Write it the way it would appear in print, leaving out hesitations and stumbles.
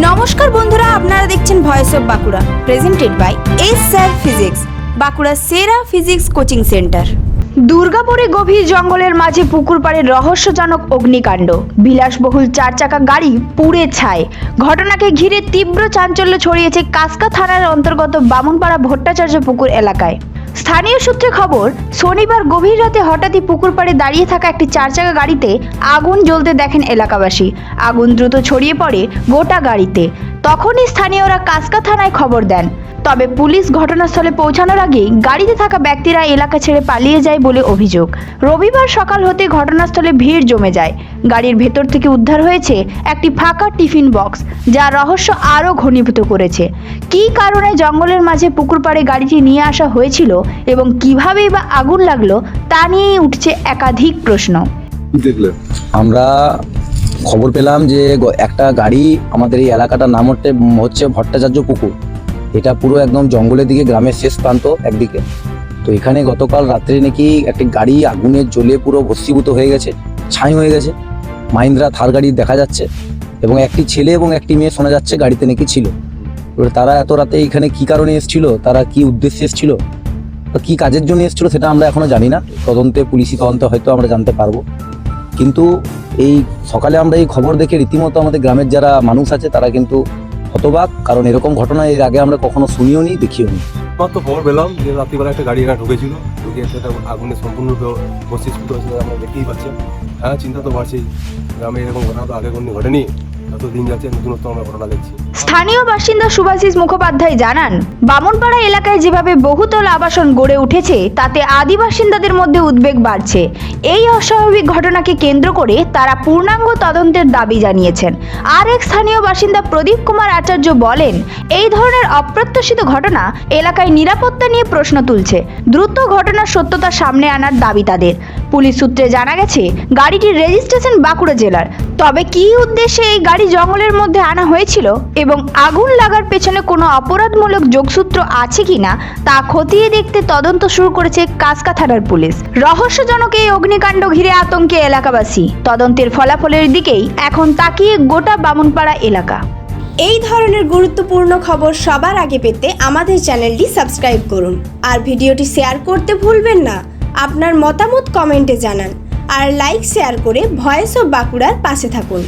নমস্কার বন্ধুরা, আপনারা দেখছেন voice of Bankura, presented by S sir physics, Bankura সেরা ফিজিক্স কোচিং সেন্টার। দুর্গাপুরে গভীর জঙ্গলের মাঝে পুকুর পাড়ে রহস্যজনক অগ্নিকাণ্ড, বিলাসবহুল 4 চাকা গাড়ি পুড়ে ছাই। ঘটনাকে ঘিরে তীব্র চাঞ্চল্য ছড়িয়েছে কাসকা থানার অন্তর্গত বামুনপাড়া ভট্টাচার্য পুকুর এলাকায়। স্থানীয় সূত্রে খবর, শনিবার গভীর রাতে হঠাৎই পুকুর পাড়ে দাঁড়িয়ে থাকা একটি 4 চাকা গাড়িতে আগুন জ্বলতে দেখেন এলাকাবাসী। আগুন দ্রুত ছড়িয়ে পড়ে গোটা গাড়িতে। তখনই স্থানীয়রা কাসকা থানায় খবর দেন। তবে পুলিশ ঘটনাস্থলে পৌঁছানোর আগেই গাড়িতে থাকা ব্যক্তিরা এলাকা ছেড়ে পালিয়ে যায় বলে অভিযোগ। রবিবার সকাল হতে ঘটনাস্থলে ভিড় জমে যায়। গাড়ির ভেতর থেকে উদ্ধার হয়েছে একটি ফাঁকা টিফিন বক্স, যা রহস্য আরও ঘনীভূত করেছে। কী কারণে জঙ্গলের মাঝে পুকুর পাড়ে গাড়িটি নিয়ে আসা হয়েছিল এবং কিভাবেই বা আগুন লাগলো, তা নিয়েই উঠছে একাধিক প্রশ্ন। আমরা খবর পেলাম যে একটা গাড়ি আমাদের এই এলাকাটার নাম হচ্ছে ভট্টাচার্য পুকুর। এটা পুরো একদম জঙ্গলের দিকে, গ্রামের শেষ প্রান্ত একদিকে। তো এখানে গতকাল রাত্রে নাকি একটি গাড়ি আগুনে জ্বলে পুরো ভস্মীভূত হয়ে গেছে, ছাই হয়ে গেছে। মাহিন্দ্রা থার গাড়ি দেখা যাচ্ছে এবং একটি ছেলে এবং একটি মেয়ে শোনা যাচ্ছে গাড়িতে নাকি ছিল। এবার তারা এত রাতে এখানে কি কারণে এসেছিল, তারা কি উদ্দেশ্যে এসেছিল, তো কি কাজের জন্য এসেছিল সেটা আমরা এখনো জানি না। পুলিশি তদন্তে হয়তো আমরা জানতে পারবো। কিন্তু এই সকালে আমরা এই খবর দেখে রীতিমতো আমাদের গ্রামের যারা মানুষ আছে তারা কিন্তু হতবাক, কারণ এরকম ঘটনা এর আগে আমরা কখনো শুনিও নি, দেখিও নি। আমার তো খবর পেলাম যে রাত্রিবেলা একটা গাড়ি এখানে ঢুকেছিল, ঢুকে সেটা আগুনে সম্পূর্ণরূপে ভস্মীভূত হয়েছিল, আমরা দেখতেই পাচ্ছেন। হ্যাঁ, চিন্তা তো বাড়ছেই। গ্রামে এরকম ঘটনা তো আগে কোনো ঘটেনি, যত দিন যাচ্ছে নতুনত্ব আমরা ঘটনা দেখছি। স্থানীয় বাসিন্দা শুভাশিস মুখোপাধ্যায় জানান, বামুনপাড়া এলাকায় যেভাবে বহুতল আবাসন গড়ে উঠেছে তাতে আদি বাসিন্দাদের মধ্যে উদ্বেগ বাড়ছে। এই অস্বাভাবিক ঘটনাকে কেন্দ্র করে তারা পূর্ণাঙ্গ তদন্তের দাবি জানিয়েছেন। আর এক স্থানীয় বাসিন্দা প্রদীপ কুমার আচার্য বলেন, এই ধরনের অপ্রত্যাশিত ঘটনা এলাকায় নিরাপত্তা নিয়ে প্রশ্ন তুলছে। দ্রুত ঘটনার সত্যতা সামনে আনার দাবি তাদের। পুলিশ সূত্রে জানা গেছে গাড়িটির রেজিস্ট্রেশন বাঁকুড়া জেলার। তবে কী উদ্দেশ্যে এই গাড়ি জঙ্গলের মধ্যে আনা হয়েছিল এবং আগুন লাগার পেছনে কোনো অপরাধমূলক যোগসূত্র আছে কিনা তা খতিয়ে দেখতে তদন্ত শুরু করেছে কাসকা থানার পুলিশ। রহস্যজনক এই অগ্নিকাণ্ড ঘিরে আতঙ্কে এলাকাবাসী। তদন্তের ফলাফলের দিকেই এখন তাকিয়ে গোটা বামুনপাড়া এলাকা। এই ধরনের গুরুত্বপূর্ণ খবর সবার আগে পেতে আমাদের চ্যানেলটি সাবস্ক্রাইব করুন আর ভিডিওটি শেয়ার করতে ভুলবেন না। আপনার মতামত কমেন্টে জানান আর লাইক শেয়ার করে ভয়েস অফ বাঁকুড়ার পাশে থাকুন।